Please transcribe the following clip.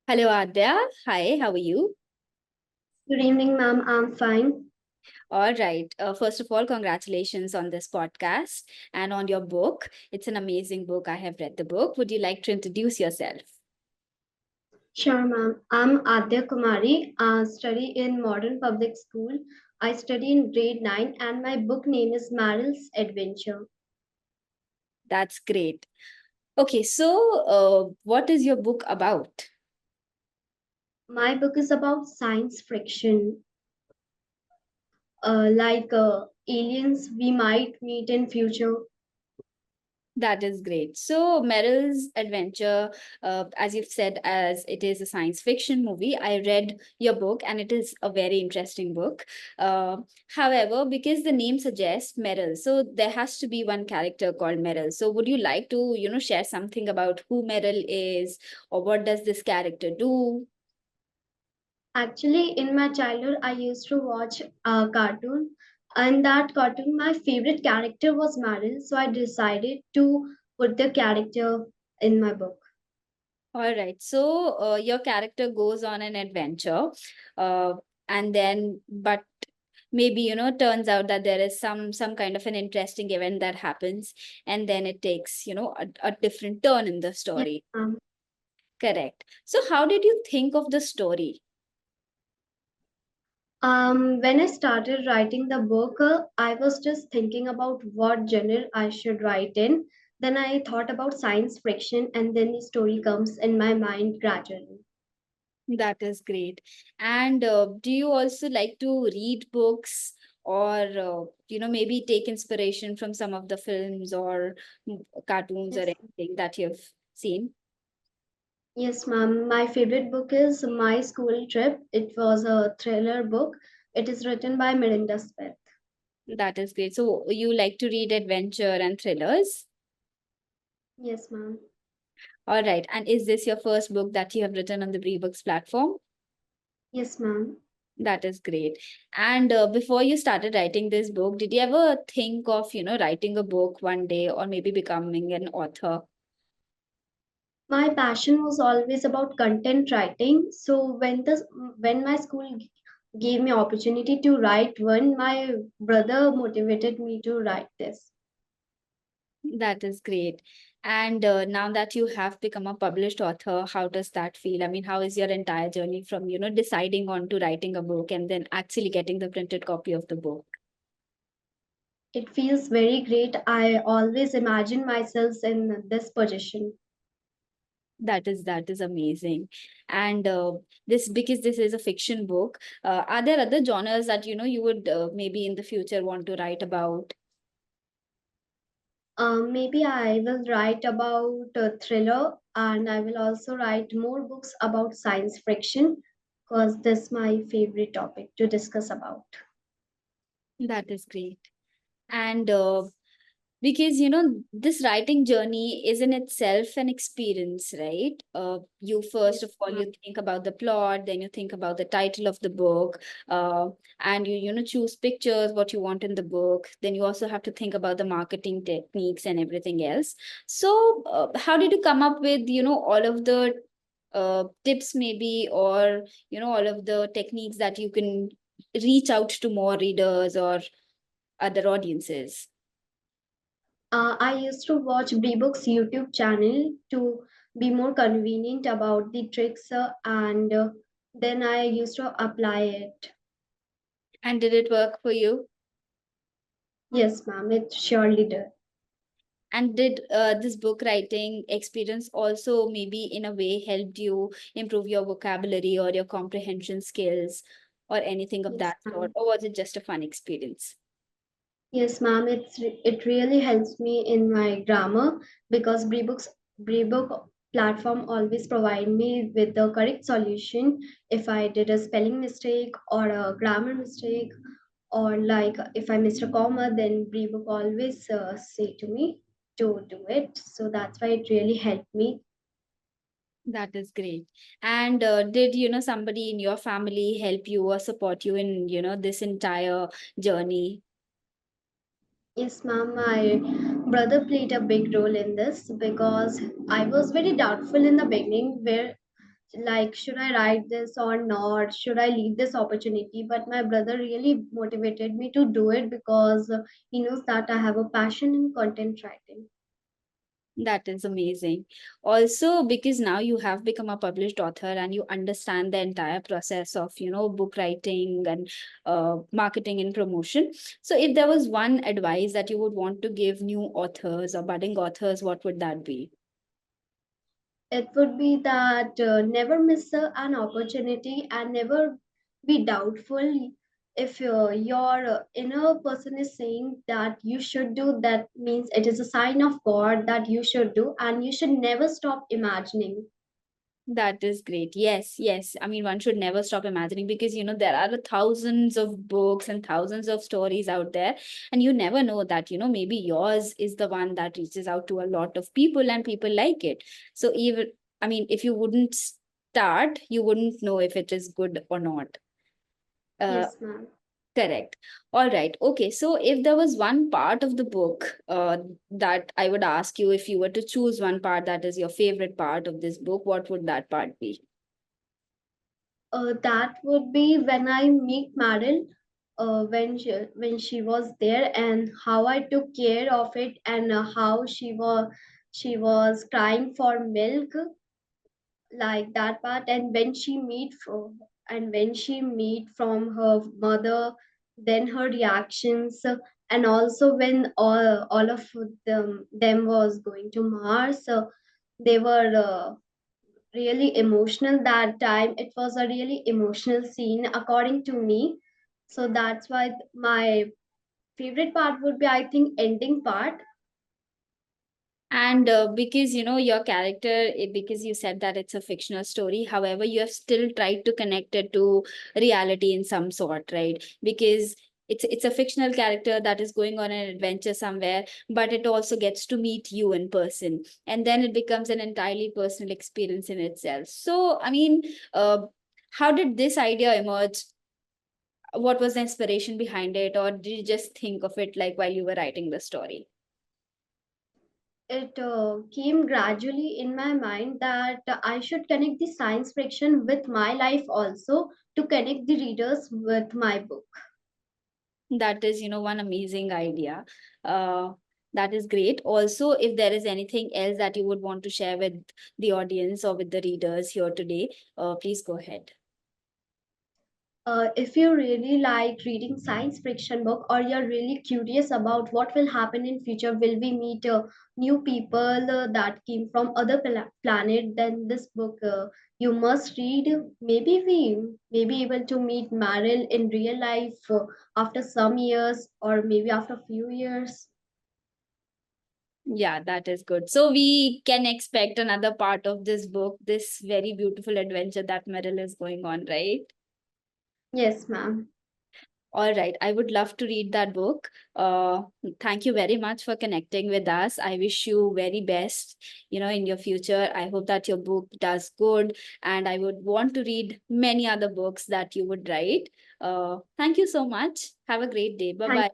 Hello, Adya. Hi, how are you? Good evening, ma'am. I'm fine. All right. First of all, congratulations on this podcast and on your book. It's an amazing book. I have read the book. Would you like to introduce yourself? Sure, ma'am. I'm Adya Kumari. I study in modern public school. I study in grade 9, and my book name is Marills Adventure. That's great. Okay, so what is your book about? My book is about science fiction, like aliens we might meet in future. That is great. So, Meryl's Adventure, as you've said, as it is a science fiction movie, I read your book and it is a very interesting book. Uh, However, because the name suggests Meryl, so there has to be one character called Meryl. So, would you like to, share something about who Meryl is or what does this character do? Actually, in my childhood, I used to watch a cartoon, and that cartoon, my favorite character was Marill, so I decided to put the character in my book. All right. So, your character goes on an adventure, uh, and then, but maybe turns out that there is some kind of an interesting event that happens, and then it takes a different turn in the Yes, story. ma'am. Correct. So, how did you think of the story? When I started writing the book, I was just thinking about what genre I should write in. Then I thought about science fiction, and then the story comes in my mind gradually. That is great. And do you also like to read books or maybe take inspiration from some of the films or cartoons or Yes, anything that you've seen? yes, ma'am. My favorite book is My School Trip. It was a thriller book. It is written by Miranda Smith. That is great. So you like to read adventure and thrillers? Yes, ma'am. All right. And is this your first book that you have written on the BriBooks platform? Yes, ma'am. That is great. And before you started writing this book, did you ever think of, writing a book one day or maybe becoming an author? My passion was always about content writing. So when my school gave me opportunity to write one, my brother motivated me to write this. That is great. And now that you have become a published author, how does that feel? I mean, how is your entire journey from, deciding on to writing a book and then actually getting the printed copy of the book? It feels very great. I always imagine myself in this position. That is amazing. And this because this is a fiction book, are there other genres that you would maybe in the future want to write about? Maybe I will write about thriller, and I will also write more books about science fiction because this is my favorite topic to discuss about. That is great. And because this writing journey is in itself an experience, right? You first Yes, of all you think about the plot, then you think about the title of the book, uh, and you choose pictures what you want in the book, then you also have to think about the marketing techniques and everything else. So how did you come up with all of the tips maybe, or all of the techniques that you can reach out to more readers or other audiences? I used to watch BriBooks YouTube channel to be more convenient about the tricks, and then I used to apply it. And did it work for you? Yes, ma'am, it surely did. And did this book writing experience also maybe in a way helped you improve your vocabulary or your comprehension skills or anything of Yes, that sort? ma'am. Or was it just a fun experience? Yes, ma'am. It really helps me in my grammar because BriBook platform always provide me with the correct solution if I did a spelling mistake or a grammar mistake, or like if I missed a comma, then BriBook always say to me to do it. So that's why it really helped me. That is great. And did somebody in your family help you or support you in this entire journey? Yes, ma'am. My brother played a big role in this because I was very doubtful in the beginning where like, should I write this or not? Should I leave this opportunity? But my brother really motivated me to do it because he knows that I have a passion in content writing. That is amazing. Also, because now you have become a published author and you understand the entire process of, book writing and marketing and promotion. So, if there was one advice that you would want to give new authors or budding authors, what would that be? It would be that never miss an opportunity and never be doubtful. If your inner person is saying that you should do, that means it is a sign of God that you should do, and you should never stop imagining. That is great. Yes, yes. I mean, one should never stop imagining because, there are thousands of books and thousands of stories out there. And you never know that, maybe yours is the one that reaches out to a lot of people and people like it. So, even, I mean, if you wouldn't start, you wouldn't know if it is good or not. Uh, Yes, ma'am. Correct. All right. Okay. So if there was one part of the book that I would ask you, if you were to choose one part that is your favorite part of this book, what would that part be? That would be when I meet Marill, when she was there, and how I took care of it, and how she was crying for milk, like that part. And when she meet from her mother, then her reactions, and also when all of them was going to Mars, they were really emotional that time. It was a really emotional scene according to me. So that's why my favorite part would be, I think, ending part. And because your character, because you said that it's a fictional story, however, you have still tried to connect it to reality in some sort, right? Because it's a fictional character that is going on an adventure somewhere, but it also gets to meet you in person, and then it becomes an entirely personal experience in itself. So, I mean, how did this idea emerge? What was the inspiration behind it, or did you just think of it like while you were writing the story? It came gradually in my mind that I should connect the science fiction with my life also, to connect the readers with my book. That is, one amazing idea. Uh, that is great. Also, if there is anything else that you would want to share with the audience or with the readers here today, please go ahead. If you really like reading science fiction book, or you're really curious about what will happen in future, will we meet new people that came from other planet, then this book you must read. Maybe we may be able to meet Marill in real life after some years, or maybe after a few years. Yeah, that is good. So we can expect another part of this book, this very beautiful adventure that Marill is going on, right? Yes, ma'am. All right. I would love to read that book. Thank you very much for connecting with us. I wish you very best, in your future. I hope that your book does good, and I would want to read many other books that you would write. Thank you so much. Have a great day. Bye Thank bye.